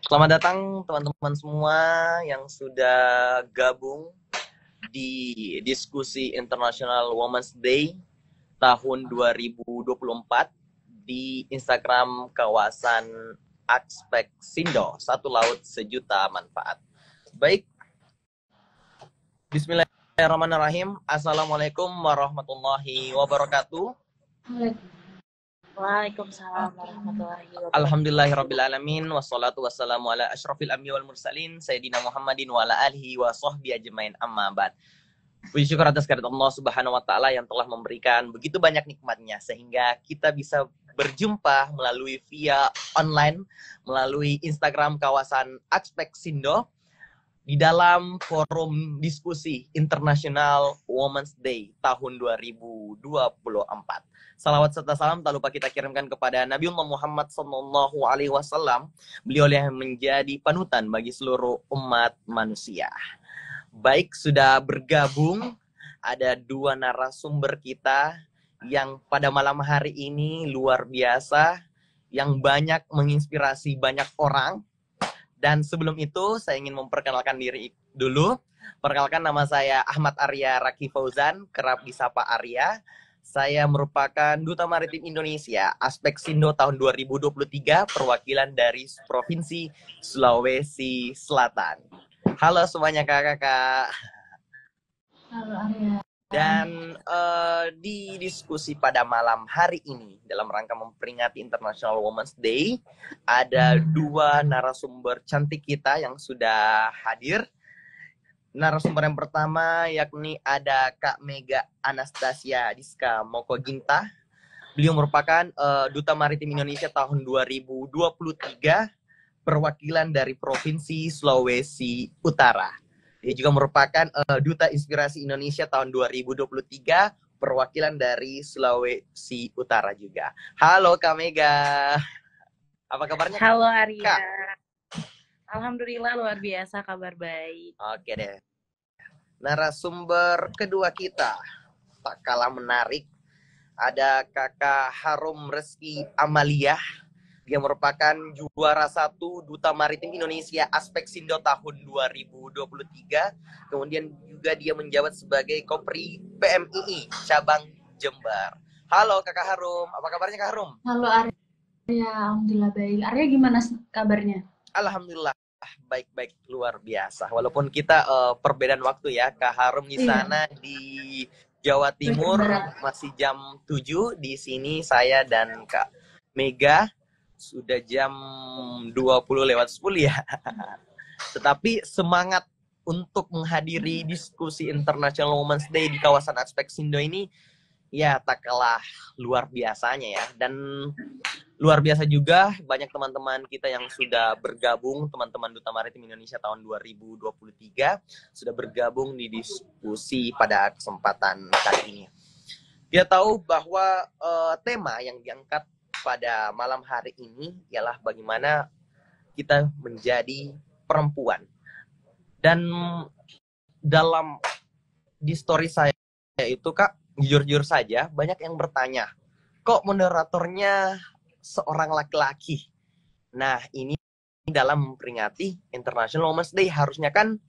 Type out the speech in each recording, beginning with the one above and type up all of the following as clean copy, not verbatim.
Selamat datang teman-teman semua yang sudah gabung di diskusi International Women's Day tahun 2024 di Instagram kawasan Aspek Sindo, satu laut sejuta manfaat. Baik, Bismillahirrahmanirrahim. Assalamualaikum warahmatullahi wabarakatuh. Waalaikumsalam warahmatullahi wabarakatuh. Alhamdulillahirrabbilalamin. Wassalatu wassalamu ala asyrafil anbiya wal mursalin Sayyidina Muhammadin wa ala alihi wa sahbihi ajmain amma ba'd. Puji syukur atas kehadirat Allah Subhanahu wa taala yang telah memberikan begitu banyak nikmatnya sehingga kita bisa berjumpa melalui via online, melalui Instagram kawasan Aspek Sindo di dalam forum diskusi International Women's Day tahun 2024. Salawat serta salam tak lupa kita kirimkan kepada Nabiullah Muhammad SAW. Beliau yang menjadi panutan bagi seluruh umat manusia. Baik, sudah bergabung ada dua narasumber kita yang pada malam hari ini luar biasa, yang banyak menginspirasi banyak orang. Dan sebelum itu saya ingin memperkenalkan diri dulu. Perkenalkan, nama saya Ahmad Arya Raki Fauzan, kerap disapa Arya. Saya merupakan Duta Maritim Indonesia Aspek Sindo tahun 2023, perwakilan dari Provinsi Sulawesi Selatan. Halo semuanya kakak-kakak. Halo Arya. Dan di diskusi pada malam hari ini dalam rangka memperingati International Women's Day, ada dua narasumber cantik kita yang sudah hadir. Narasumber yang pertama yakni ada Kak Mega Anastasia Diska Moko Ginta. Beliau merupakan Duta Maritim Indonesia tahun 2023, perwakilan dari Provinsi Sulawesi Utara. Dia juga merupakan Duta Inspirasi Indonesia tahun 2023, perwakilan dari Sulawesi Utara juga. Halo Kak Mega. Apa kabarnya? Halo Arya. Kak? Alhamdulillah luar biasa, kabar baik. Oke deh. Narasumber kedua kita tak kalah menarik, ada Kakak Harum Reski Amalia. Dia merupakan juara 1 Duta Maritim Indonesia Aspek Sindo tahun 2023. Kemudian juga dia menjabat sebagai Kopri PMII cabang Jember. Halo Kakak Harum, apa kabarnya Kak Harum? Halo Arya, alhamdulillah baik. Arya gimana kabarnya? Alhamdulillah baik-baik, luar biasa. Walaupun kita perbedaan waktu ya, Kak Harum di sana di Jawa Timur masih jam 7, di sini saya dan Kak Mega sudah jam 20:10 ya. Tetapi semangat untuk menghadiri diskusi International Women's Day di kawasan Aspek Sindo ini ya tak kalah luar biasanya ya. Dan luar biasa juga banyak teman-teman kita yang sudah bergabung, teman-teman Duta Maritim Indonesia tahun 2023 sudah bergabung di diskusi pada kesempatan kali ini. Dia tahu bahwa tema yang diangkat pada malam hari ini ialah bagaimana kita menjadi perempuan. Dan dalam di story saya itu Kak, jujur-jujur saja banyak yang bertanya, kok moderatornya seorang laki-laki? Nah, ini dalam memperingati International Women's Day harusnya kan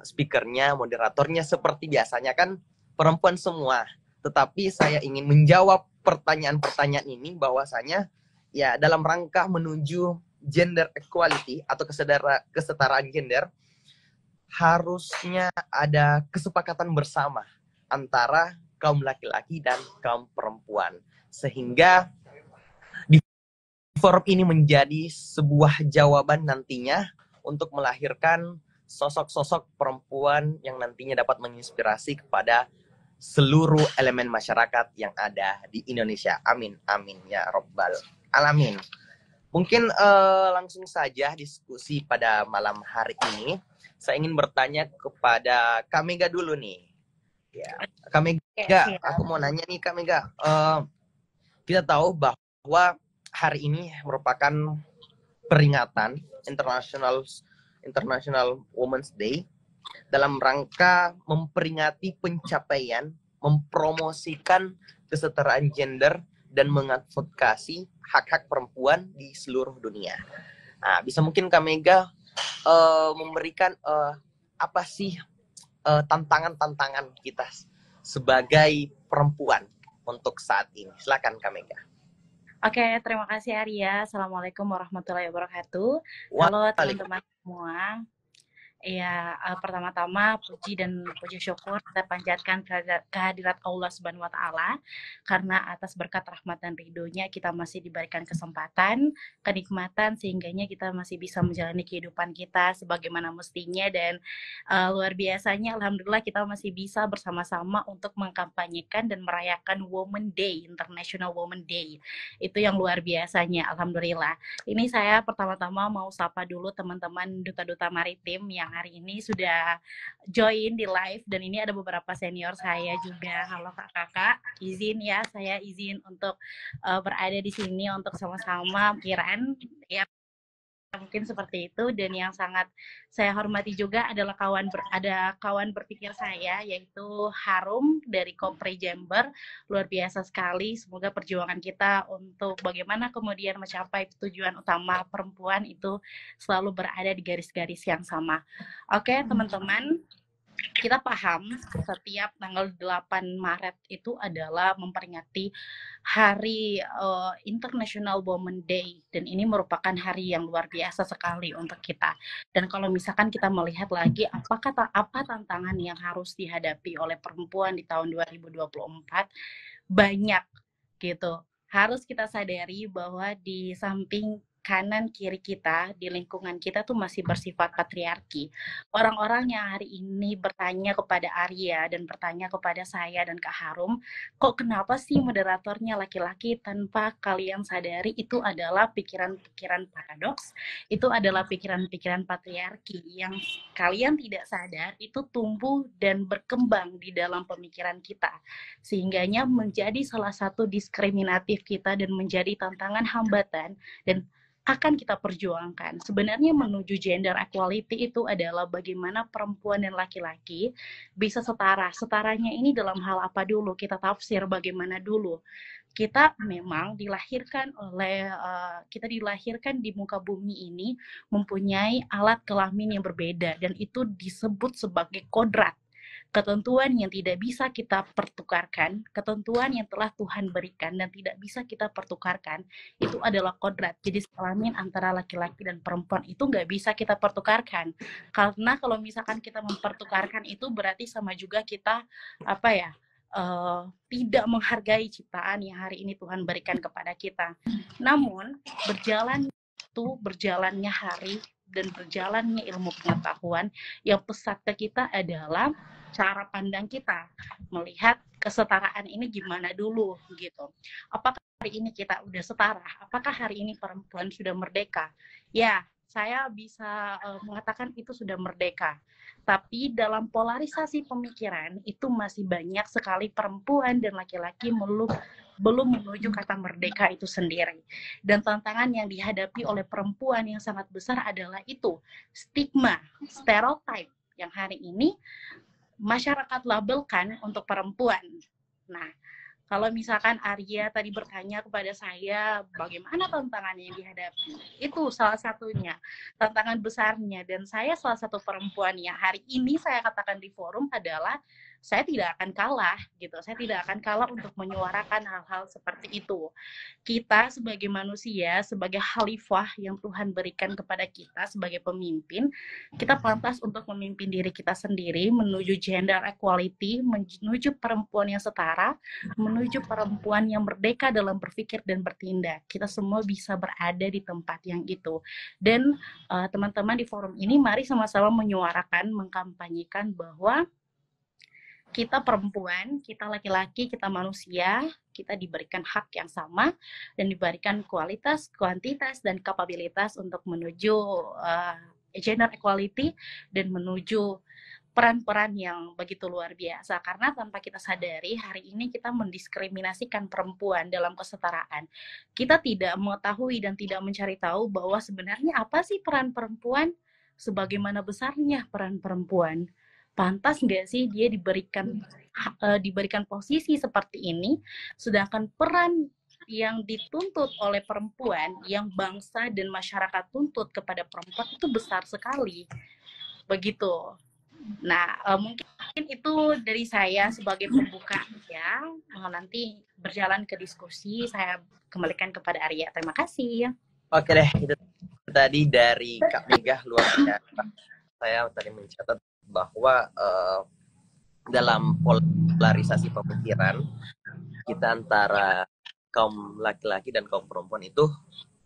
speakernya, moderatornya seperti biasanya kan perempuan semua. Tetapi saya ingin menjawab pertanyaan-pertanyaan ini bahwasanya ya dalam rangka menuju gender equality atau kesetaraan gender, harusnya ada kesepakatan bersama antara kaum laki-laki dan kaum perempuan. Sehingga di forum ini menjadi sebuah jawaban nantinya untuk melahirkan sosok-sosok perempuan yang nantinya dapat menginspirasi kepada seluruh elemen masyarakat yang ada di Indonesia. Amin, amin ya robbal alamin. Mungkin langsung saja diskusi pada malam hari ini. Saya ingin bertanya kepada Kak Mega dulu nih. Ya, Kak Mega, aku mau nanya nih Kak Mega. Kita tahu bahwa hari ini merupakan peringatan International Women's Day dalam rangka memperingati pencapaian, mempromosikan kesetaraan gender dan mengadvokasi hak-hak perempuan di seluruh dunia. Nah, bisa mungkin Kak Mega memberikan apa sih tantangan-tantangan kita sebagai perempuan untuk saat ini. Silakan Kak Mega. Oke, terima kasih Arya. Assalamualaikum warahmatullahi wabarakatuh. Halo teman-teman Waalaikumsalam. semua. Ya, pertama-tama puji dan puji syukur kita panjatkan kehadirat Allah Subhanahu wa taala karena atas berkat rahmat dan ridhonya kita masih diberikan kesempatan, kenikmatan sehingganya kita masih bisa menjalani kehidupan kita sebagaimana mestinya dan luar biasanya alhamdulillah kita masih bisa bersama-sama untuk mengkampanyekan dan merayakan Women Day, International Women Day. Itu yang luar biasanya alhamdulillah. Ini saya pertama-tama mau sapa dulu teman-teman duta-duta maritim yang hari ini sudah join di live dan ini ada beberapa senior saya juga. Halo kakak-kakak, izin ya saya izin untuk berada di sini untuk sama-sama pikiran ya mungkin seperti itu dan yang sangat saya hormati juga adalah ada kawan berpikir saya yaitu Harum dari Kopre Jember luar biasa sekali semoga perjuangan kita untuk bagaimana kemudian mencapai tujuan utama perempuan itu selalu berada di garis-garis yang sama. Oke teman-teman, kita paham setiap tanggal 8 Maret itu adalah memperingati Hari International Women Day dan ini merupakan hari yang luar biasa sekali untuk kita. Dan kalau misalkan kita melihat lagi apa tantangan yang harus dihadapi oleh perempuan di tahun 2024 banyak gitu. Harus kita sadari bahwa di samping kanan kiri kita di lingkungan kita tuh masih bersifat patriarki. Orang-orang yang hari ini bertanya kepada Arya dan bertanya kepada saya dan Kak Harum, kok kenapa sih moderatornya laki-laki tanpa kalian sadari itu adalah pikiran-pikiran paradoks, itu adalah pikiran-pikiran patriarki yang kalian tidak sadar itu tumbuh dan berkembang di dalam pemikiran kita. Sehingganya menjadi salah satu diskriminatif kita dan menjadi tantangan hambatan dan akan kita perjuangkan. Sebenarnya menuju gender equality itu adalah bagaimana perempuan dan laki-laki bisa setara. Setaranya ini dalam hal apa dulu? Kita tafsir bagaimana dulu. Kita memang kita dilahirkan di muka bumi ini mempunyai alat kelamin yang berbeda dan itu disebut sebagai kodrat. Ketentuan yang tidak bisa kita pertukarkan, ketentuan yang telah Tuhan berikan dan tidak bisa kita pertukarkan, itu adalah kodrat. Jadi kelamin antara laki-laki dan perempuan itu nggak bisa kita pertukarkan. Karena kalau misalkan kita mempertukarkan itu berarti sama juga kita tidak menghargai ciptaan yang hari ini Tuhan berikan kepada kita. Namun berjalannya hari dan berjalannya ilmu pengetahuan yang pesat ke kita adalah cara pandang kita melihat kesetaraan ini gimana dulu gitu. Apakah hari ini kita udah setara? Apakah hari ini perempuan sudah merdeka? Ya, saya bisa mengatakan itu sudah merdeka. Tapi dalam polarisasi pemikiran itu masih banyak sekali perempuan dan laki-laki belum menuju kata merdeka itu sendiri. Dan tantangan yang dihadapi oleh perempuan yang sangat besar adalah itu, stigma, stereotype yang hari ini masyarakat labelkan untuk perempuan. Nah, kalau misalkan Arya tadi bertanya kepada saya bagaimana tantangan yang dihadapi, itu salah satunya tantangan besarnya dan saya salah satu perempuan yang hari ini saya katakan di forum adalah saya tidak akan kalah gitu. Saya tidak akan kalah untuk menyuarakan hal-hal seperti itu. Kita sebagai manusia, sebagai khalifah yang Tuhan berikan kepada kita sebagai pemimpin, kita pantas untuk memimpin diri kita sendiri menuju gender equality, menuju perempuan yang setara, menuju perempuan yang merdeka dalam berpikir dan bertindak. Kita semua bisa berada di tempat yang itu. Dan teman-teman di forum ini mari sama-sama menyuarakan, mengkampanyekan bahwa kita perempuan, kita laki-laki, kita manusia, kita diberikan hak yang sama dan diberikan kualitas, kuantitas, dan kapabilitas untuk menuju gender equality dan menuju peran-peran yang begitu luar biasa. Karena tanpa kita sadari, hari ini kita mendiskriminasikan perempuan dalam kesetaraan. Kita tidak mengetahui dan tidak mencari tahu bahwa sebenarnya apa sih peran perempuan, sebagaimana besarnya peran perempuan. Pantas nggak sih dia diberikan posisi seperti ini, sedangkan peran yang dituntut oleh perempuan, yang bangsa dan masyarakat tuntut kepada perempuan itu besar sekali. Begitu. Nah, mungkin itu dari saya sebagai pembuka ya. Nanti berjalan ke diskusi, saya kembalikan kepada Arya. Terima kasih. Oke deh, itu tadi dari Kak Mega luar biasa. Saya tadi mencatat bahwa dalam polarisasi pemikiran kita antara kaum laki-laki dan kaum perempuan itu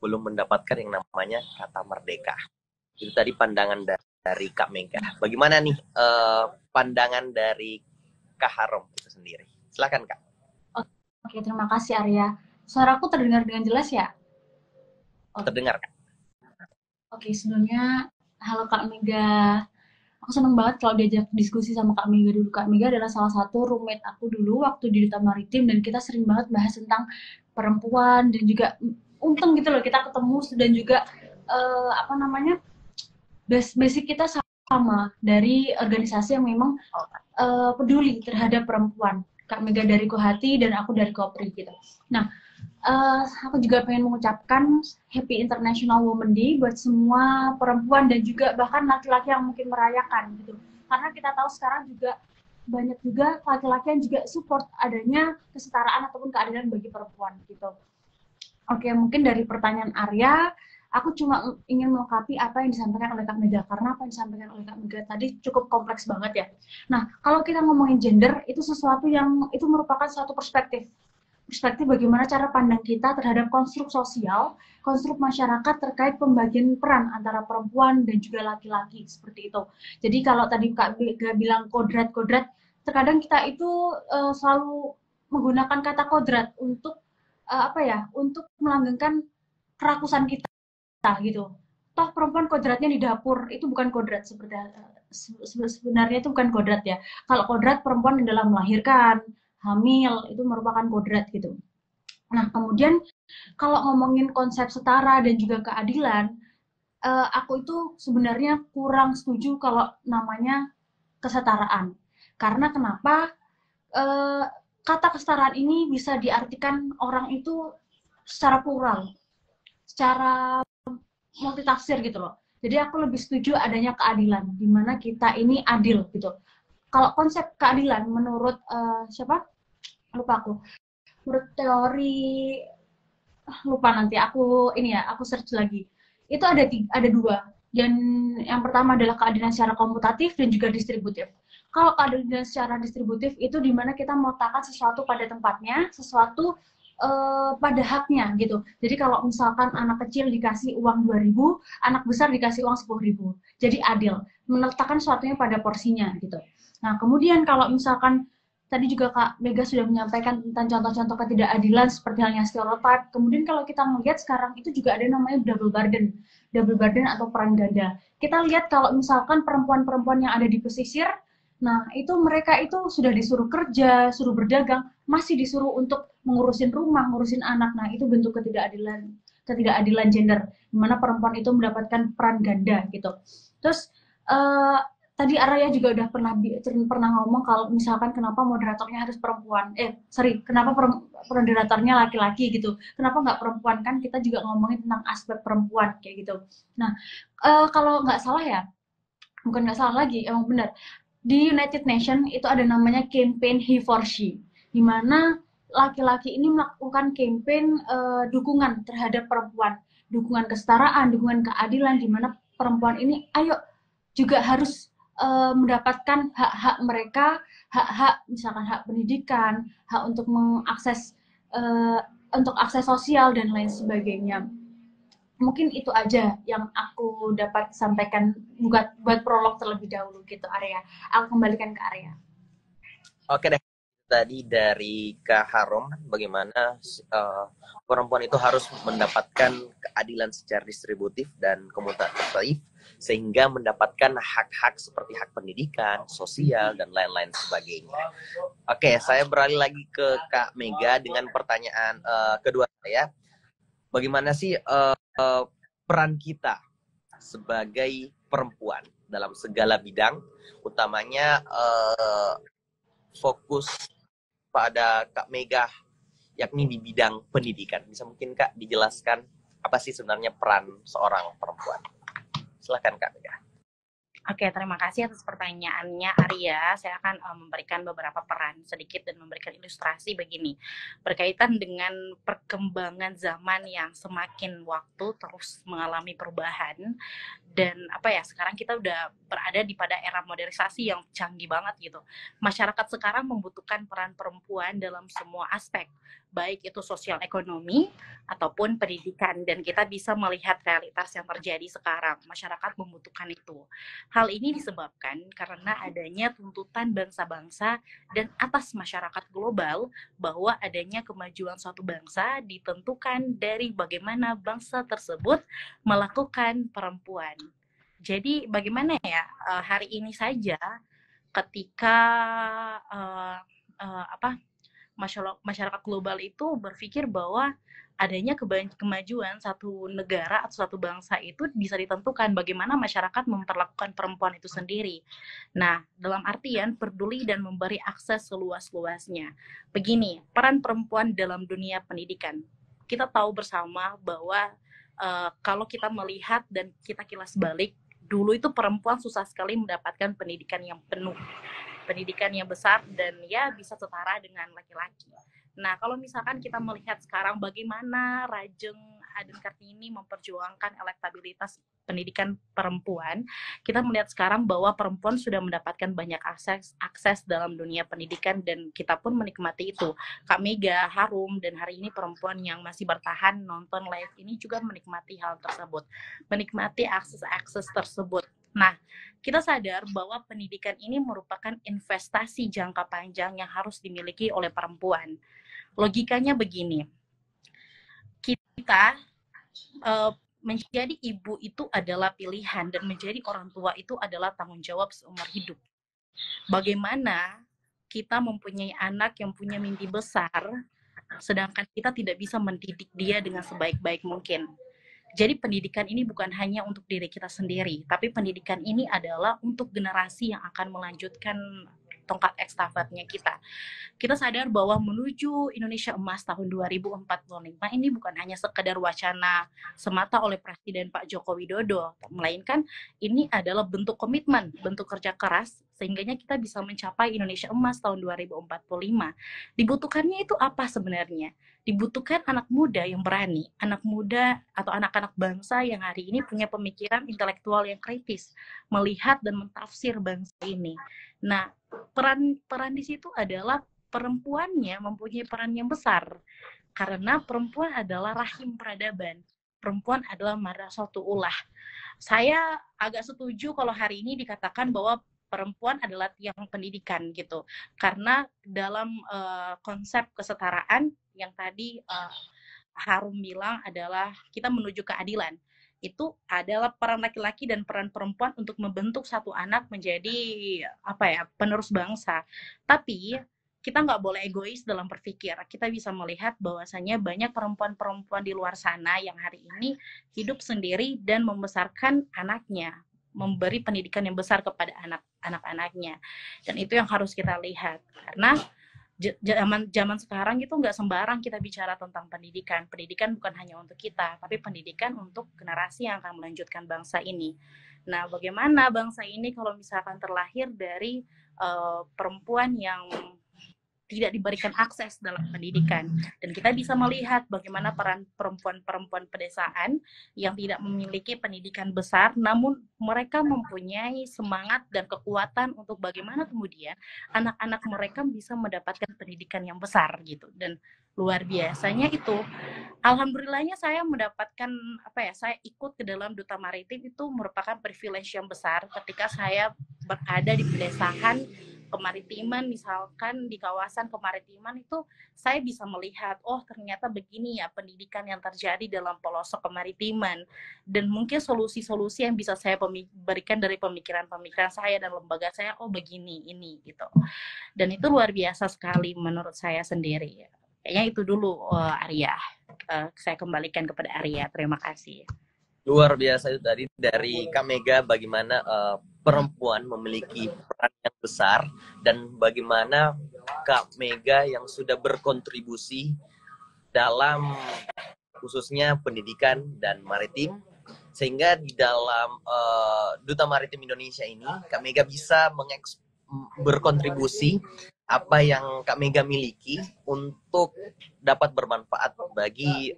belum mendapatkan yang namanya kata merdeka. Itu tadi pandangan dari Kak Mega. Bagaimana nih pandangan dari Kak Harom itu sendiri? Silakan Kak. Oke, terima kasih Arya. Suaraku terdengar dengan jelas ya? Terdengar Kak. Oke, sebelumnya halo Kak Mega. Aku seneng banget kalau diajak diskusi sama Kak Mega dulu. Kak Mega adalah salah satu roommate aku dulu waktu di Duta Maritim dan kita sering banget bahas tentang perempuan dan juga untung gitu loh kita ketemu dan juga apa namanya basic kita sama dari organisasi yang memang peduli terhadap perempuan. Kak Mega dari Kohati dan aku dari Kopri gitu. Nah, aku juga pengen mengucapkan Happy International Women Day buat semua perempuan dan juga bahkan laki-laki yang mungkin merayakan gitu. Karena kita tahu sekarang juga banyak juga laki-laki yang juga support adanya kesetaraan ataupun keadilan bagi perempuan gitu. Oke, mungkin dari pertanyaan Arya, aku cuma ingin melengkapi apa yang disampaikan oleh Kak Mega, karena apa yang disampaikan oleh Kak Mega tadi cukup kompleks banget ya. Nah, kalau kita ngomongin gender, itu sesuatu yang, itu merupakan suatu perspektif. Perspektif bagaimana cara pandang kita terhadap konstruk sosial, konstruk masyarakat terkait pembagian peran antara perempuan dan juga laki-laki, seperti itu. Jadi kalau tadi Kak Mega bilang kodrat-kodrat, terkadang kita itu selalu menggunakan kata kodrat untuk apa ya, untuk melanggengkan kerakusan kita gitu. Toh perempuan kodratnya di dapur itu bukan kodrat seperti sebenarnya itu bukan kodrat ya. Kalau kodrat perempuan yang dalam melahirkan, hamil itu merupakan kodrat gitu. Nah kemudian kalau ngomongin konsep setara dan juga keadilan, aku itu sebenarnya kurang setuju kalau namanya kesetaraan. Karena kenapa? Kata kesetaraan ini bisa diartikan orang itu secara plural, secara multitafsir gitu loh. Jadi aku lebih setuju adanya keadilan, di mana kita ini adil gitu. Kalau konsep keadilan menurut siapa? Lupa aku. Menurut teori lupa nanti aku ini ya, aku search lagi. Itu ada dua. Dan yang pertama adalah keadilan secara komputatif dan juga distributif. Kalau keadilan secara distributif itu di mana kita meletakkan sesuatu pada tempatnya, sesuatu pada haknya gitu. Jadi kalau misalkan anak kecil dikasih uang 2.000, anak besar dikasih uang 10.000. Jadi adil, meletakkan sesuatunya pada porsinya gitu. Nah, kemudian kalau misalkan tadi juga Kak Mega sudah menyampaikan tentang contoh-contoh ketidakadilan seperti halnya stereotip. Kemudian kalau kita melihat sekarang itu juga ada namanya double burden atau peran ganda. Kita lihat kalau misalkan perempuan-perempuan yang ada di pesisir, nah itu mereka itu sudah disuruh kerja, suruh berdagang, masih disuruh untuk mengurusin rumah, ngurusin anak. Nah itu bentuk ketidakadilan gender, di mana perempuan itu mendapatkan peran ganda gitu. Terus tadi Araya juga udah pernah ngomong kalau misalkan kenapa moderatornya harus perempuan, kenapa moderatornya laki-laki gitu, kenapa nggak perempuan, kan kita juga ngomongin tentang aspek perempuan kayak gitu. Nah kalau nggak salah ya, bukan nggak salah lagi, emang benar, di United Nations itu ada namanya campaign He for She, di mana laki-laki ini melakukan campaign dukungan terhadap perempuan, dukungan kesetaraan, dukungan keadilan, di mana perempuan ini ayo juga harus mendapatkan hak-hak mereka, hak-hak misalkan hak pendidikan, hak untuk mengakses untuk akses sosial dan lain sebagainya. Mungkin itu aja yang aku dapat sampaikan buat prolog terlebih dahulu gitu, Arya. Aku kembalikan ke Arya. Oke deh, tadi dari Kak Harom bagaimana perempuan itu harus mendapatkan keadilan secara distributif dan komutatif sehingga mendapatkan hak-hak seperti hak pendidikan, sosial, dan lain-lain sebagainya. Oke, saya beralih lagi ke Kak Mega dengan pertanyaan kedua saya. Bagaimana sih peran kita sebagai perempuan dalam segala bidang, utamanya fokus pada Kak Mega yakni di bidang pendidikan. Bisa mungkin Kak dijelaskan apa sih sebenarnya peran seorang perempuan? Silakan Kak Mega. Oke, terima kasih atas pertanyaannya Arya. Saya akan memberikan beberapa peran sedikit dan memberikan ilustrasi begini. Berkaitan dengan perkembangan zaman yang semakin waktu terus mengalami perubahan, dan sekarang kita udah berada di pada era modernisasi yang canggih banget gitu. Masyarakat sekarang membutuhkan peran perempuan dalam semua aspek, baik itu sosial ekonomi ataupun pendidikan, dan kita bisa melihat realitas yang terjadi sekarang. Masyarakat membutuhkan itu. Hal ini disebabkan karena adanya tuntutan bangsa-bangsa dan atas masyarakat global bahwa adanya kemajuan suatu bangsa ditentukan dari bagaimana bangsa tersebut melakukan perempuan. Jadi bagaimana ya hari ini saja ketika masyarakat global itu berpikir bahwa adanya kemajuan satu negara atau satu bangsa itu bisa ditentukan bagaimana masyarakat memperlakukan perempuan itu sendiri. Nah, dalam artian peduli dan memberi akses seluas-luasnya. Begini, peran perempuan dalam dunia pendidikan. Kita tahu bersama bahwa kalau kita melihat dan kita kilas balik, dulu itu perempuan susah sekali mendapatkan pendidikan yang penuh, pendidikan yang besar, dan ya bisa setara dengan laki-laki. Nah, kalau misalkan kita melihat sekarang bagaimana Rajeng Aden Kartini memperjuangkan elektabilitas pendidikan perempuan, kita melihat sekarang bahwa perempuan sudah mendapatkan banyak akses dalam dunia pendidikan, dan kita pun menikmati itu. Kak Mega, Harum, dan hari ini perempuan yang masih bertahan nonton live ini juga menikmati hal tersebut, menikmati akses tersebut. Nah, kita sadar bahwa pendidikan ini merupakan investasi jangka panjang yang harus dimiliki oleh perempuan. Logikanya begini, kita menjadi ibu itu adalah pilihan, dan menjadi orang tua itu adalah tanggung jawab seumur hidup. Bagaimana kita mempunyai anak yang punya mimpi besar, sedangkan kita tidak bisa mendidik dia dengan sebaik-baik mungkin. Jadi pendidikan ini bukan hanya untuk diri kita sendiri, tapi pendidikan ini adalah untuk generasi yang akan melanjutkan tongkat estafetnya kita. Kita sadar bahwa menuju Indonesia Emas tahun 2045 ini bukan hanya sekedar wacana semata oleh Presiden Pak Joko Widodo, melainkan ini adalah bentuk komitmen, bentuk kerja keras, sehingganya kita bisa mencapai Indonesia Emas tahun 2045. Dibutuhkannya itu apa sebenarnya? Dibutuhkan anak muda yang berani, anak muda atau anak-anak bangsa yang hari ini punya pemikiran intelektual yang kritis, melihat dan mentafsir bangsa ini. Nah, peran di situ adalah perempuannya mempunyai peran yang besar, karena perempuan adalah rahim peradaban, perempuan adalah madrasatul ulah. Saya agak setuju kalau hari ini dikatakan bahwa perempuan adalah tiang pendidikan gitu, karena dalam konsep kesetaraan yang tadi Harum bilang adalah kita menuju keadilan. Itu adalah peran laki-laki dan peran perempuan untuk membentuk satu anak menjadi penerus bangsa. Tapi kita nggak boleh egois dalam berpikir. Kita bisa melihat bahwasanya banyak perempuan-perempuan di luar sana yang hari ini hidup sendiri dan membesarkan anaknya, memberi pendidikan yang besar kepada anak-anaknya. Dan itu yang harus kita lihat, karena zaman sekarang itu nggak sembarang kita bicara tentang pendidikan. Pendidikan bukan hanya untuk kita, tapi pendidikan untuk generasi yang akan melanjutkan bangsa ini. Nah, bagaimana bangsa ini kalau misalkan terlahir dari perempuan yang tidak diberikan akses dalam pendidikan. Dan kita bisa melihat bagaimana peran perempuan-perempuan pedesaan yang tidak memiliki pendidikan besar, namun mereka mempunyai semangat dan kekuatan untuk bagaimana kemudian anak-anak mereka bisa mendapatkan pendidikan yang besar gitu. Dan luar biasanya itu, alhamdulillahnya saya mendapatkan saya ikut ke dalam Duta Maritim, itu merupakan privilege yang besar ketika saya berada di pedesaan kemaritiman, misalkan di kawasan kemaritiman itu saya bisa melihat, oh ternyata begini ya pendidikan yang terjadi dalam pelosok kemaritiman, dan mungkin solusi-solusi yang bisa saya berikan dari pemikiran-pemikiran saya dan lembaga saya, oh begini ini gitu. Dan itu luar biasa sekali menurut saya sendiri. Kayaknya itu dulu Arya. Saya kembalikan kepada Arya. Terima kasih. Luar biasa itu tadi dari Kak Mega, bagaimana perempuan memiliki peran yang besar, dan bagaimana Kak Mega yang sudah berkontribusi dalam khususnya pendidikan dan maritim, sehingga di dalam Duta Maritim Indonesia ini Kak Mega bisa berkontribusi apa yang Kak Mega miliki untuk dapat bermanfaat bagi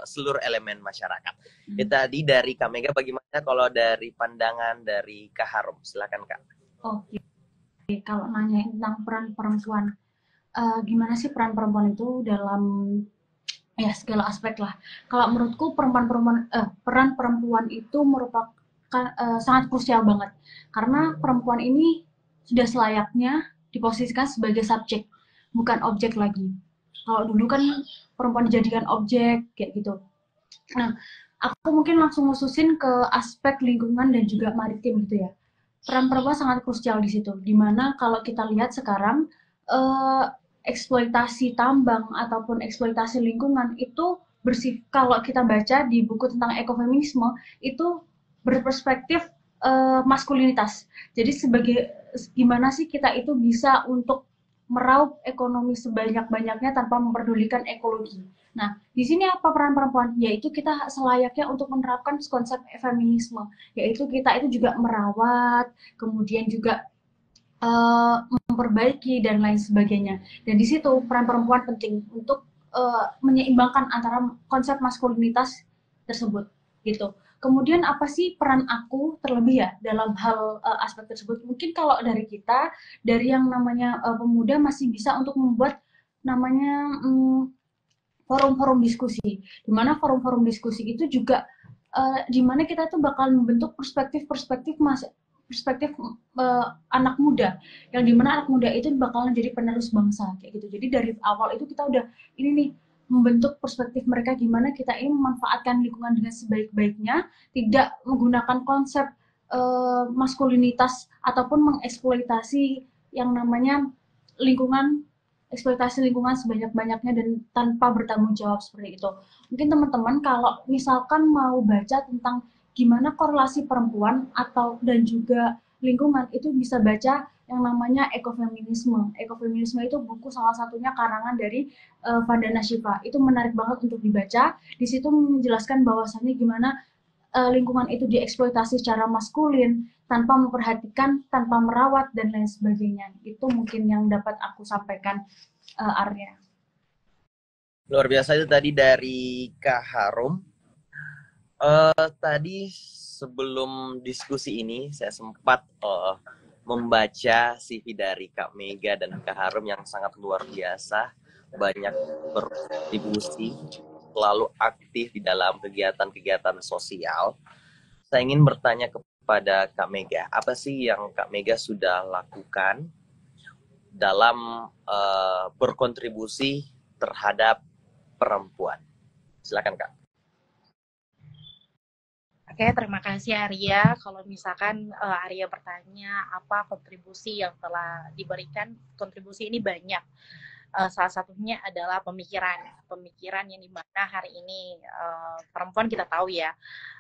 seluruh elemen masyarakat. Itu tadi dari Kak Mega, bagaimana kalau dari pandangan dari Kak Harum? Silakan Kak. Oke, kalau nanya tentang peran perempuan, gimana sih peran perempuan itu dalam ya segala aspek lah. Kalau menurutku peran perempuan itu merupakan sangat krusial banget, karena perempuan ini sudah selayaknya diposisikan sebagai subjek, bukan objek lagi. Kalau dulu kan perempuan dijadikan objek kayak gitu. Nah, aku mungkin langsung ngususin ke aspek lingkungan dan juga maritim gitu ya. Peran perempuan sangat krusial di situ. Dimana kalau kita lihat sekarang eh, eksploitasi tambang ataupun eksploitasi lingkungan itu kalau kita baca di buku tentang ekofeminisme itu berperspektif maskulinitas. Jadi sebagai gimana sih kita itu bisa untuk meraup ekonomi sebanyak-banyaknya tanpa memperdulikan ekologi. Nah, di sini apa peran perempuan? Yaitu kita selayaknya untuk menerapkan konsep feminisme, yaitu kita itu juga merawat, kemudian juga memperbaiki dan lain sebagainya. Dan di situ peran perempuan penting untuk menyeimbangkan antara konsep maskulinitas tersebut, gitu. Kemudian apa sih peran aku terlebih ya dalam hal aspek tersebut? Mungkin kalau dari kita, dari yang namanya pemuda masih bisa untuk membuat namanya forum-forum diskusi, di mana forum-forum diskusi itu juga di mana kita tuh bakal membentuk perspektif-perspektif anak muda, yang dimana anak muda itu bakalan jadi penerus bangsa kayak gitu. Jadi dari awal itu kita udah ini nih membentuk perspektif mereka gimana kita ini memanfaatkan lingkungan dengan sebaik-baiknya, tidak menggunakan konsep maskulinitas ataupun mengeksploitasi yang namanya lingkungan eksploitasi lingkungan sebanyak-banyaknya dan tanpa bertanggung jawab seperti itu. Mungkin teman-teman kalau misalkan mau baca tentang gimana korelasi perempuan atau dan juga lingkungan itu bisa baca yang namanya ekofeminisme. Ekofeminisme itu buku salah satunya karangan dari Vandana Shiva. Itu menarik banget untuk dibaca. Di situ menjelaskan bahwasannya gimana lingkungan itu dieksploitasi secara maskulin tanpa memperhatikan, tanpa merawat dan lain sebagainya. Itu mungkin yang dapat aku sampaikan, Arya. Luar biasa itu tadi dari Kak Harum. Tadi sebelum diskusi ini saya sempat membaca CV dari Kak Mega dan Kak Harum yang sangat luar biasa, banyak berkontribusi, selalu aktif di dalam kegiatan-kegiatan sosial. Saya ingin bertanya kepada Kak Mega, apa sih yang Kak Mega sudah lakukan dalam berkontribusi terhadap perempuan? Silakan Kak. Oke, terima kasih Arya. Kalau misalkan Arya bertanya apa kontribusi yang telah diberikan, kontribusi ini banyak. Salah satunya adalah pemikiran yang dimana hari ini perempuan kita tahu ya,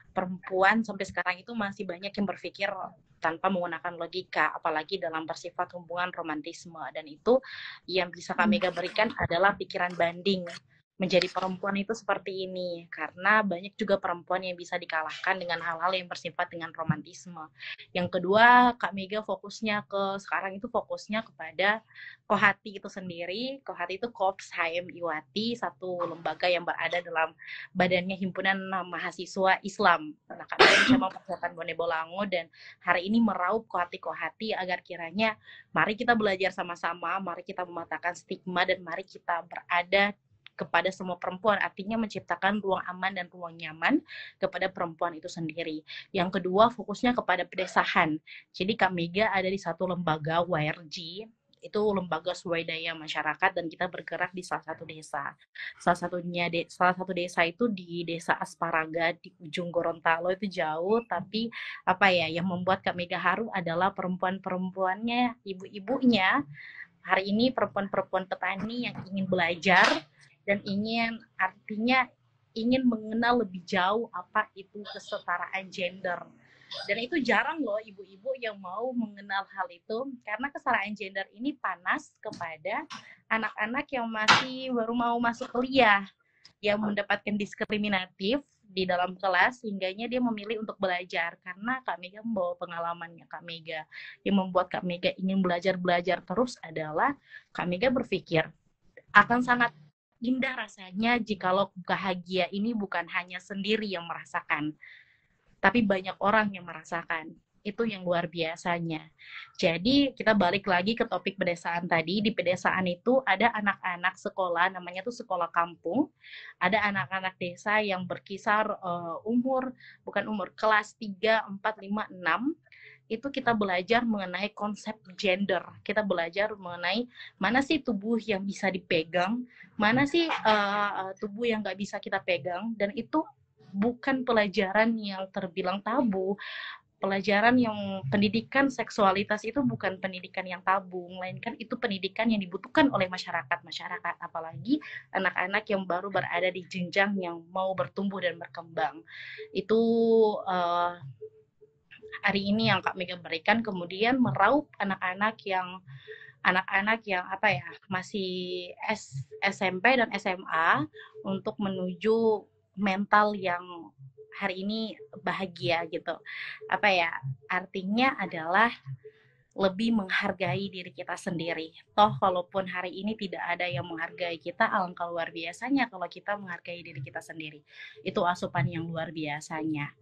perempuan sampai sekarang itu masih banyak yang berpikir tanpa menggunakan logika, apalagi dalam bersifat hubungan romantisme. Dan itu yang bisa kami berikan adalah pikiran banding. Menjadi perempuan itu seperti ini, karena banyak juga perempuan yang bisa dikalahkan dengan hal-hal yang bersifat dengan romantisme. Yang kedua, Kak Mega sekarang itu fokusnya kepada Kohati itu sendiri. Kohati itu Korps HM Iwati, satu lembaga yang berada dalam badannya Himpunan Mahasiswa Islam. Nah, Kak Mega bersama Persatuan Bone Bolango dan hari ini meraup kohati-kohati agar kiranya mari kita belajar sama-sama, mari kita mematahkan stigma dan mari kita berada kepada semua perempuan, artinya menciptakan ruang aman dan ruang nyaman kepada perempuan itu sendiri. Yang kedua, fokusnya kepada pedesaan. Jadi Kak Mega ada di satu lembaga YRG, itu lembaga swadaya masyarakat, dan kita bergerak di salah satu desa. Salah satu desa itu di Desa Asparaga di ujung Gorontalo, itu jauh, tapi apa ya yang membuat Kak Mega haru adalah perempuan-perempuannya, ibu-ibunya. Hari ini perempuan-perempuan petani yang ingin belajar dan ingin mengenal lebih jauh apa itu kesetaraan gender. Dan itu jarang loh ibu-ibu yang mau mengenal hal itu, karena kesetaraan gender ini panas kepada anak-anak yang masih baru mau masuk kuliah. yang mendapatkan diskriminatif di dalam kelas, sehingganya dia memilih untuk belajar. Karena Kak Mega membawa pengalamannya Kak Mega. Yang membuat Kak Mega ingin belajar terus adalah Kak Mega berpikir akan sangat indah rasanya jikalau bahagia ini bukan hanya sendiri yang merasakan, tapi banyak orang yang merasakan. Itu yang luar biasanya. Jadi kita balik lagi ke topik pedesaan tadi. Di pedesaan itu ada anak-anak sekolah, namanya tuh sekolah kampung. Ada anak-anak desa yang berkisar bukan umur, kelas 3, 4, 5, 6. Itu kita belajar mengenai konsep gender. Kita belajar mengenai mana sih tubuh yang bisa dipegang, mana sih tubuh yang nggak bisa kita pegang. Dan itu bukan pelajaran yang terbilang tabu. Pelajaran yang pendidikan seksualitas itu bukan pendidikan yang tabu, melainkan itu pendidikan yang dibutuhkan oleh masyarakat, apalagi anak-anak yang baru berada di jenjang yang mau bertumbuh dan berkembang. Itu hari ini yang Kak Mega berikan, kemudian meraup anak-anak yang masih SMP dan SMA untuk menuju mental yang hari ini bahagia gitu. Artinya adalah lebih menghargai diri kita sendiri. Toh walaupun hari ini tidak ada yang menghargai kita, alangkah luar biasanya kalau kita menghargai diri kita sendiri. Itu asupan yang luar biasanya.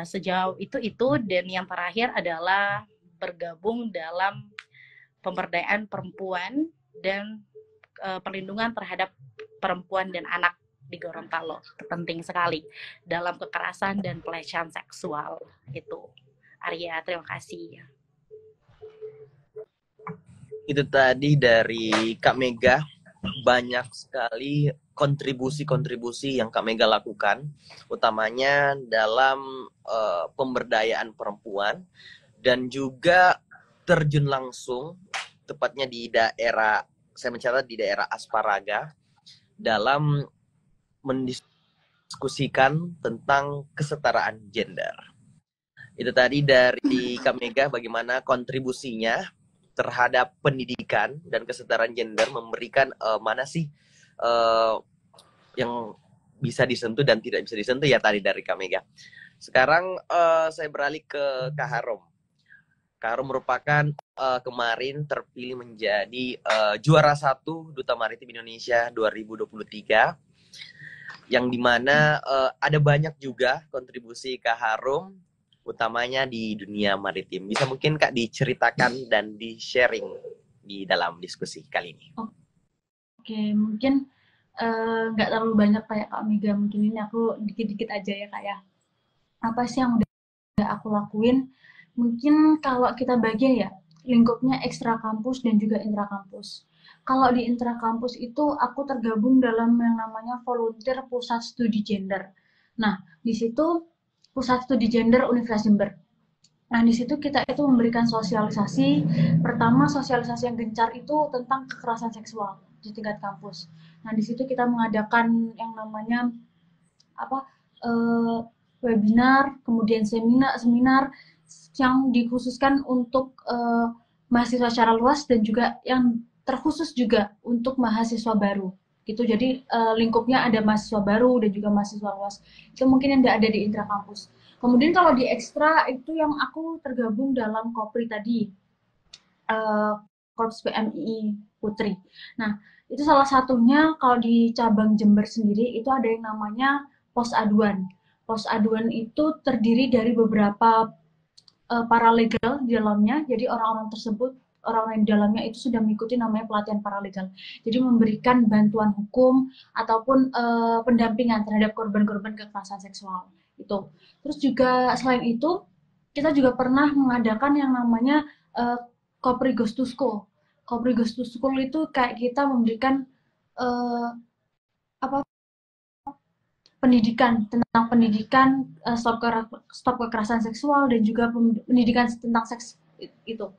Sejauh itu, dan yang terakhir adalah bergabung dalam pemberdayaan perempuan dan perlindungan terhadap perempuan dan anak di Gorontalo. Penting sekali dalam kekerasan dan pelecehan seksual. Itu Arya, terima kasih. Itu tadi dari Kak Mega, banyak sekali kontribusi yang Kak Mega lakukan, utamanya dalam pemberdayaan perempuan dan juga terjun langsung, tepatnya di daerah, saya mencatat di daerah Asparaga, dalam mendiskusikan tentang kesetaraan gender. Itu tadi dari Kak Mega, bagaimana kontribusinya terhadap pendidikan dan kesetaraan gender, memberikan mana sih yang bisa disentuh dan tidak bisa disentuh, ya tadi dari Kak Mega. Sekarang saya beralih ke Kak Harom. Kak Harom merupakan kemarin terpilih menjadi juara 1 Duta Maritim Indonesia 2023, yang dimana ada banyak juga kontribusi Kak Harom, utamanya di dunia maritim. Bisa mungkin Kak diceritakan dan di-sharing di dalam diskusi kali ini. Oke, mungkin nggak terlalu banyak kayak Kak Mega, mungkin ini aku dikit-dikit aja ya Kak ya. Apa sih yang udah aku lakuin? Mungkin kalau kita bagi ya, lingkupnya ekstra kampus dan juga intra kampus. Kalau di intra kampus itu aku tergabung dalam yang namanya volunteer pusat studi gender. Nah, di situ pusat studi gender Universitas Jember. Nah, di situ kita itu memberikan sosialisasi. Pertama, sosialisasi yang gencar itu tentang kekerasan seksual di tingkat kampus. Nah, di situ kita mengadakan yang namanya webinar, kemudian seminar yang dikhususkan untuk mahasiswa secara luas dan juga yang terkhusus juga untuk mahasiswa baru gitu. Jadi lingkupnya ada mahasiswa baru dan juga mahasiswa luas. Itu mungkin yang tidak ada di intra kampus. Kemudian kalau di ekstra itu yang aku tergabung dalam Kopri tadi, Korps PMI Putri. Nah, itu salah satunya kalau di cabang Jember sendiri itu ada yang namanya pos aduan. Pos aduan itu terdiri dari beberapa paralegal di dalamnya. Jadi orang-orang tersebut, orang-orang di dalamnya itu sudah mengikuti namanya pelatihan paralegal. Jadi memberikan bantuan hukum ataupun pendampingan terhadap korban-korban kekerasan seksual itu. Terus juga selain itu kita juga pernah mengadakan yang namanya Kopri Goes to School. Kopri Goes to School itu kayak kita memberikan pendidikan tentang pendidikan stop kekerasan seksual dan juga pendidikan tentang seks itu.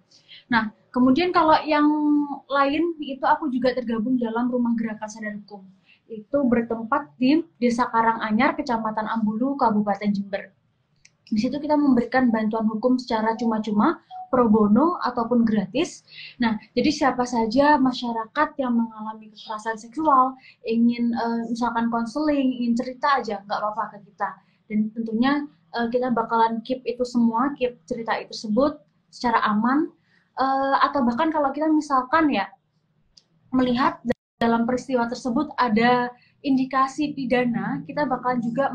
Nah, kemudian kalau yang lain itu aku juga tergabung dalam Rumah Gerakan Sadar Hukum. Itu bertempat di Desa Karanganyar, Kecamatan Ambulu, Kabupaten Jember. Di situ kita memberikan bantuan hukum secara cuma-cuma, pro bono ataupun gratis. Nah, jadi siapa saja masyarakat yang mengalami kekerasan seksual, ingin misalkan konseling, ingin cerita aja, nggak apa-apa ke kita. Dan tentunya kita bakalan keep itu semua, keep cerita itu tersebut secara aman. Atau bahkan kalau kita misalkan ya melihat dalam peristiwa tersebut ada indikasi pidana, kita bakalan juga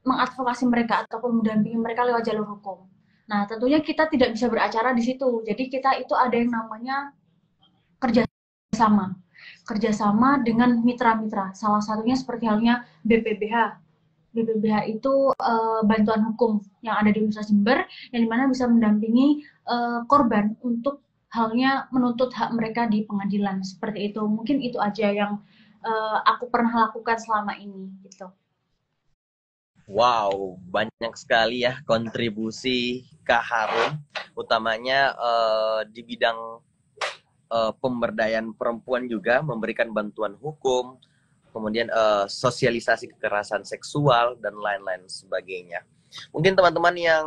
mengadvokasi mereka ataupun mendampingi mereka lewat jalur hukum. Nah, tentunya kita tidak bisa beracara di situ. Jadi kita itu ada yang namanya kerjasama. Kerjasama dengan mitra-mitra. Salah satunya seperti halnya BPBH. BPBH itu bantuan hukum yang ada di Universitas Jember, yang dimana bisa mendampingi korban untuk halnya menuntut hak mereka di pengadilan. Seperti itu. Mungkin itu aja yang aku pernah lakukan selama ini. Gitu. Wow, banyak sekali ya kontribusi Kak Harum, utamanya di bidang pemberdayaan perempuan juga, memberikan bantuan hukum, kemudian sosialisasi kekerasan seksual, dan lain-lain sebagainya. Mungkin teman-teman yang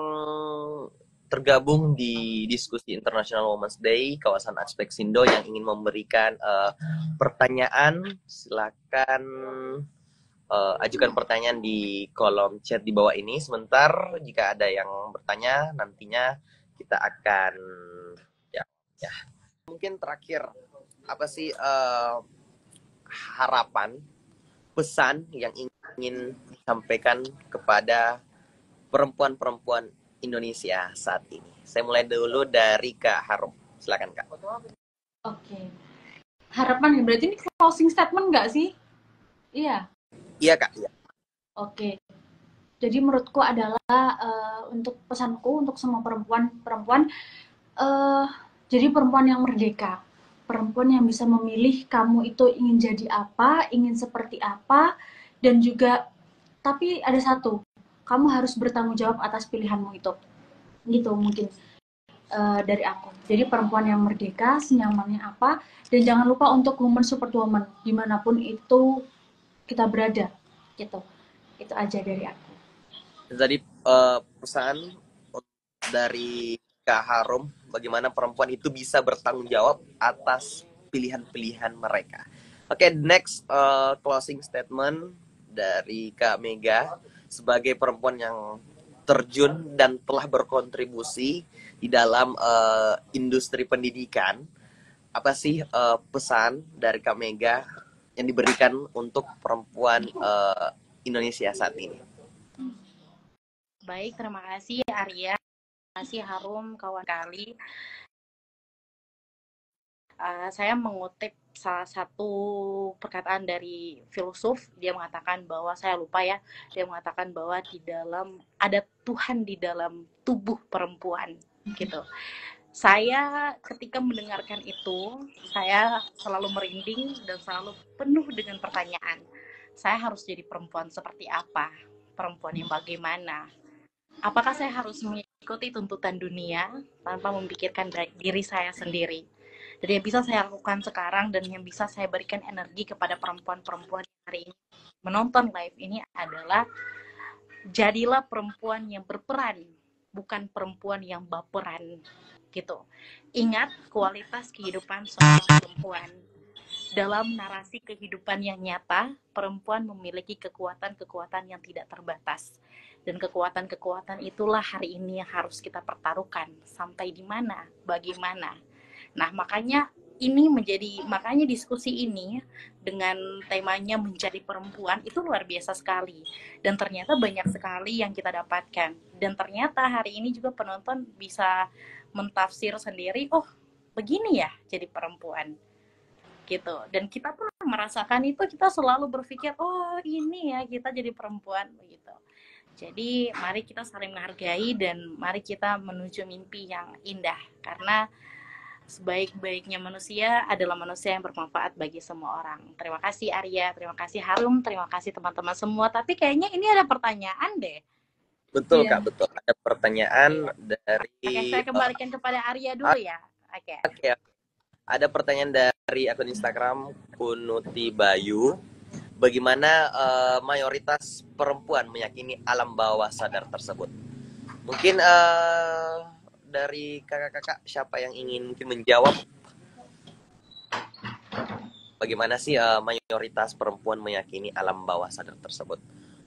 tergabung di diskusi International Women's Day, kawasan Aspeksindo yang ingin memberikan pertanyaan, silakan ajukan pertanyaan di kolom chat di bawah ini. Sebentar, jika ada yang bertanya, nantinya kita akan ya. Mungkin terakhir, apa sih harapan, pesan yang ingin disampaikan kepada perempuan-perempuan Indonesia saat ini? Saya mulai dulu dari Kak Harum. Silakan Kak. Oke. Harapan ya, berarti ini closing statement nggak sih? Iya. Iya Kak. Iya. Oke. Jadi menurutku adalah untuk pesanku untuk semua perempuan, jadi perempuan yang merdeka, perempuan yang bisa memilih kamu itu ingin jadi apa, ingin seperti apa, dan juga tapi ada satu, kamu harus bertanggung jawab atas pilihanmu itu. Gitu mungkin dari aku. Jadi perempuan yang merdeka, senyamannya apa, dan jangan lupa untuk woman support woman dimanapun itu kita berada, gitu. Itu aja dari aku. Tadi pesan dari Kak Harum, bagaimana perempuan itu bisa bertanggung jawab atas pilihan-pilihan mereka. Oke, next closing statement dari Kak Mega sebagai perempuan yang terjun dan telah berkontribusi di dalam industri pendidikan. Apa sih pesan dari Kak Mega yang diberikan untuk perempuan Indonesia saat ini? Baik, terima kasih Arya, terima kasih Harum, kawan kali. Saya mengutip salah satu perkataan dari filsuf, dia mengatakan bahwa, saya lupa ya, dia mengatakan bahwa di dalam ada Tuhan di dalam tubuh perempuan, gitu. Saya ketika mendengarkan itu, saya selalu merinding dan selalu penuh dengan pertanyaan. Saya harus jadi perempuan seperti apa? Perempuan yang bagaimana? Apakah saya harus mengikuti tuntutan dunia tanpa memikirkan diri saya sendiri? Jadi yang bisa saya lakukan sekarang dan yang bisa saya berikan energi kepada perempuan-perempuan yang hari ini menonton live ini adalah jadilah perempuan yang berperan, bukan perempuan yang baperan, gitu. Ingat kualitas kehidupan seorang perempuan. Dalam narasi kehidupan yang nyata, perempuan memiliki kekuatan-kekuatan yang tidak terbatas. Dan kekuatan-kekuatan itulah hari ini yang harus kita pertaruhkan. Sampai di mana? Bagaimana? Nah, makanya diskusi ini dengan temanya menjadi perempuan itu luar biasa sekali. Dan ternyata banyak sekali yang kita dapatkan. Dan ternyata hari ini juga penonton bisa mentafsir sendiri, oh begini ya jadi perempuan. Gitu. Dan kita pun merasakan itu, kita selalu berpikir, oh ini ya kita jadi perempuan begitu. Jadi mari kita saling menghargai dan mari kita menuju mimpi yang indah, karena sebaik-baiknya manusia adalah manusia yang bermanfaat bagi semua orang. Terima kasih Arya, terima kasih Harum, terima kasih teman-teman semua. Tapi kayaknya ini ada pertanyaan deh. Betul Kak, betul. Ada pertanyaan dari... Oke, saya kembalikan kepada Arya dulu ya. Oke. Ada pertanyaan dari akun Instagram Kunuti Bayu. bagaimana mayoritas perempuan meyakini alam bawah sadar tersebut. Mungkin dari kakak-kakak siapa yang ingin mungkin menjawab bagaimana sih mayoritas perempuan meyakini alam bawah sadar tersebut?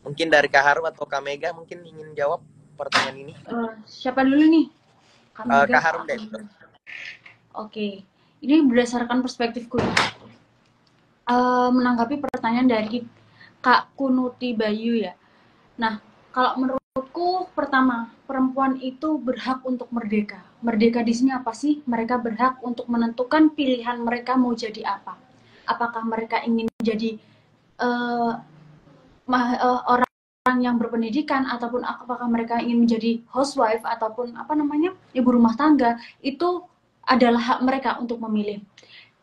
Mungkin dari Kak Harum atau Kak Mega mungkin ingin jawab pertanyaan ini. Siapa dulu nih? Kak Mega? Kak Harum deh. Oke, ini berdasarkan perspektifku. Menanggapi pertanyaan dari Kak Kunuti Bayu ya. Nah, kalau menurutku pertama, perempuan itu berhak untuk merdeka. Merdeka di sini apa sih? Mereka berhak untuk menentukan pilihan mereka mau jadi apa. Apakah mereka ingin jadi orang yang berpendidikan, ataupun apakah mereka ingin menjadi housewife ataupun ibu rumah tangga, itu adalah hak mereka untuk memilih.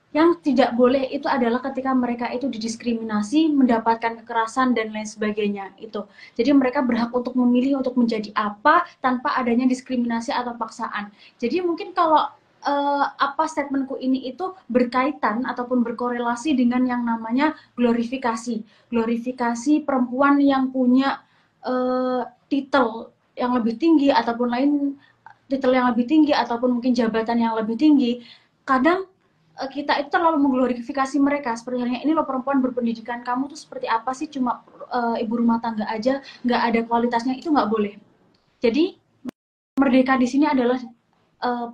Yang tidak boleh itu adalah ketika mereka itu didiskriminasi, mendapatkan kekerasan dan lain sebagainya itu. Jadi mereka berhak untuk memilih untuk menjadi apa tanpa adanya diskriminasi atau paksaan. Jadi mungkin kalau statementku ini itu berkaitan ataupun berkorelasi dengan yang namanya glorifikasi perempuan yang punya titel yang lebih tinggi ataupun mungkin jabatan yang lebih tinggi. Kadang kita itu terlalu mengglorifikasi mereka, seperti halnya ini loh perempuan berpendidikan, kamu tuh seperti apa sih, cuma ibu rumah tangga aja, nggak ada kualitasnya, itu nggak boleh. Jadi merdeka di sini adalah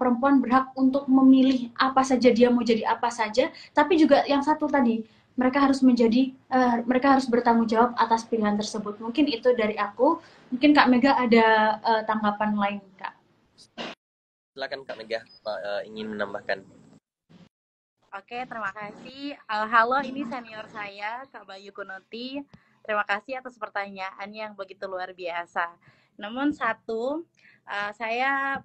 perempuan berhak untuk memilih apa saja dia mau jadi apa saja, tapi juga yang satu tadi, mereka harus bertanggung jawab atas pilihan tersebut. Mungkin itu dari aku. Mungkin Kak Mega ada tanggapan lain, Kak. Silakan Kak Mega, ingin menambahkan. Oke, terima kasih. Halo, ini senior saya, Kak Bayu Kunuti. Terima kasih atas pertanyaannya yang begitu luar biasa. Namun satu, saya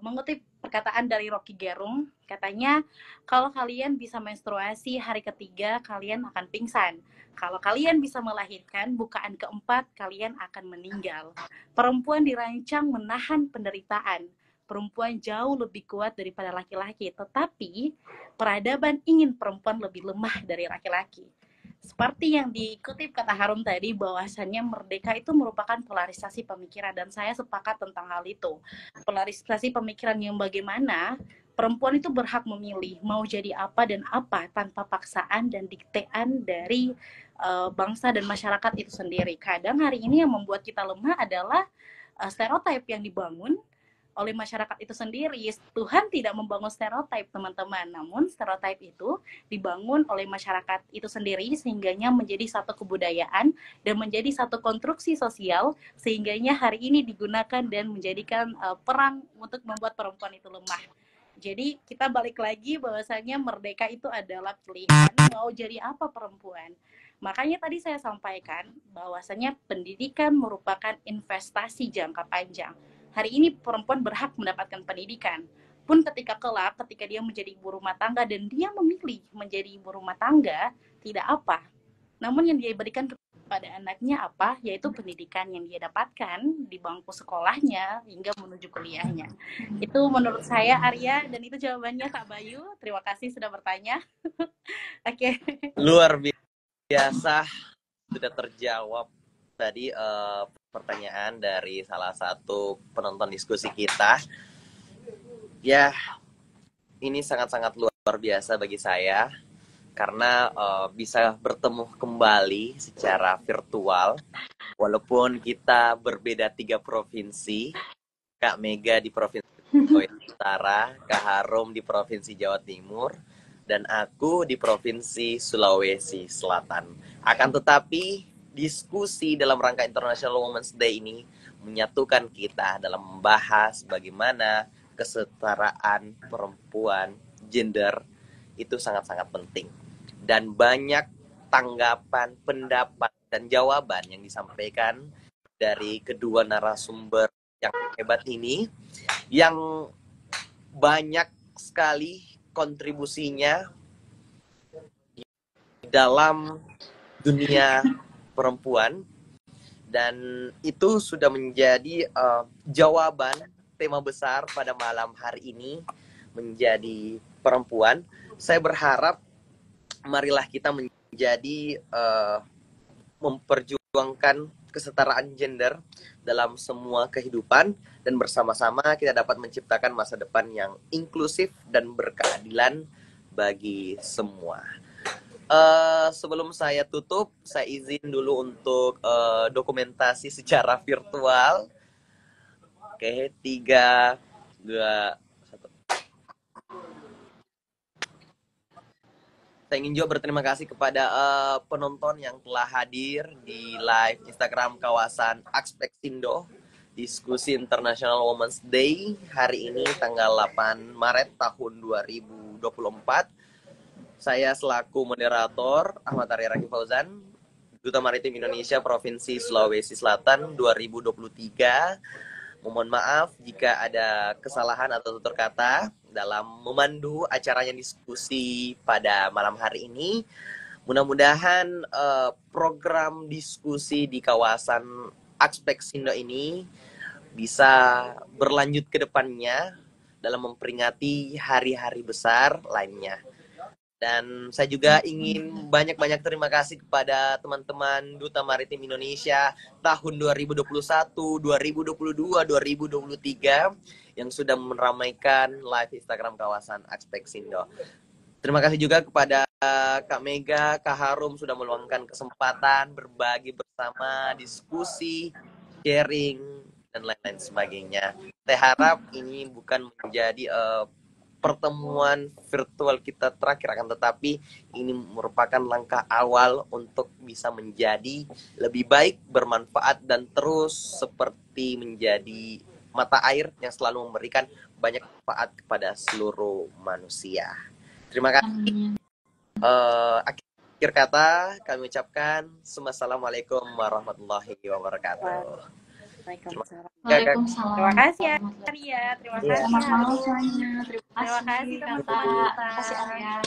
mengutip perkataan dari Rocky Gerung, katanya, kalau kalian bisa menstruasi hari ketiga, kalian akan pingsan. Kalau kalian bisa melahirkan bukaan keempat, kalian akan meninggal. Perempuan dirancang menahan penderitaan. Perempuan jauh lebih kuat daripada laki-laki, tetapi peradaban ingin perempuan lebih lemah dari laki-laki. Seperti yang dikutip kata Harum tadi, bahwasannya merdeka itu merupakan polarisasi pemikiran, dan saya sepakat tentang hal itu. Polarisasi pemikiran yang bagaimana perempuan itu berhak memilih mau jadi apa dan apa tanpa paksaan dan diktean dari bangsa dan masyarakat itu sendiri. Kadang hari ini yang membuat kita lemah adalah stereotip yang dibangun oleh masyarakat itu sendiri. Tuhan tidak membangun stereotip, teman-teman, namun stereotip itu dibangun oleh masyarakat itu sendiri, sehingganya menjadi satu kebudayaan dan menjadi satu konstruksi sosial, sehingganya hari ini digunakan dan menjadikan perang untuk membuat perempuan itu lemah. Jadi kita balik lagi bahwasanya merdeka itu adalah pilihan mau jadi apa perempuan. Makanya tadi saya sampaikan bahwasanya pendidikan merupakan investasi jangka panjang. Hari ini perempuan berhak mendapatkan pendidikan. Pun ketika kelak, ketika dia menjadi ibu rumah tangga dan dia memilih menjadi ibu rumah tangga, tidak apa. Namun yang dia berikan kepada anaknya apa? Yaitu pendidikan yang dia dapatkan di bangku sekolahnya hingga menuju kuliahnya. Itu menurut saya, Arya, dan itu jawabannya Kak Bayu. Terima kasih sudah bertanya. Oke. Luar biasa, sudah terjawab tadi pertanyaan dari salah satu penonton diskusi kita. Ya, ini sangat-sangat luar biasa bagi saya karena bisa bertemu kembali secara virtual walaupun kita berbeda 3 provinsi. Kak Mega di Provinsi Jawa Utara, Kak Harum di Provinsi Jawa Timur, dan aku di Provinsi Sulawesi Selatan. Akan tetapi diskusi dalam rangka International Women's Day ini menyatukan kita dalam membahas bagaimana kesetaraan perempuan, gender, itu sangat-sangat penting. Dan banyak tanggapan, pendapat, dan jawaban yang disampaikan dari kedua narasumber yang hebat ini, yang banyak sekali kontribusinya dalam dunia perempuan, dan itu sudah menjadi jawaban tema besar pada malam hari ini, menjadi perempuan. Saya berharap marilah kita menjadi memperjuangkan kesetaraan gender dalam semua kehidupan, dan bersama-sama kita dapat menciptakan masa depan yang inklusif dan berkeadilan bagi semua. Sebelum saya tutup, saya izin dulu untuk dokumentasi secara virtual. Oke, 3, 2, 1. Saya ingin juga berterima kasih kepada penonton yang telah hadir di live Instagram kawasan Aspeksindo, diskusi International Women's Day hari ini tanggal 8 Maret tahun 2024. Saya selaku moderator Ahmad Arya Raki Fauzan, Duta Maritim Indonesia Provinsi Sulawesi Selatan 2023. Mohon maaf jika ada kesalahan atau tutur kata dalam memandu acaranya diskusi pada malam hari ini. Mudah-mudahan program diskusi di kawasan Aspeksindo ini bisa berlanjut ke depannya dalam memperingati hari-hari besar lainnya. Dan saya juga ingin banyak-banyak terima kasih kepada teman-teman Duta Maritim Indonesia tahun 2021, 2022, 2023 yang sudah meramaikan live Instagram kawasan Aspeksindo. Terima kasih juga kepada Kak Mega, Kak Harum sudah meluangkan kesempatan berbagi bersama, diskusi, sharing, dan lain-lain sebagainya. Saya harap ini bukan menjadi pertemuan virtual kita terakhir, akan tetapi ini merupakan langkah awal untuk bisa menjadi lebih baik, bermanfaat, dan terus seperti menjadi mata air yang selalu memberikan banyak manfaat kepada seluruh manusia. Terima kasih. Akhir kata kami ucapkan Assalamualaikum warahmatullahi wabarakatuh. Waalaikumsalam. Waalaikumsalam. Terima kasih Arya, terima kasih Selamat malam Harum. semuanya. Terima kasih Terima kasih teman-teman. Arya.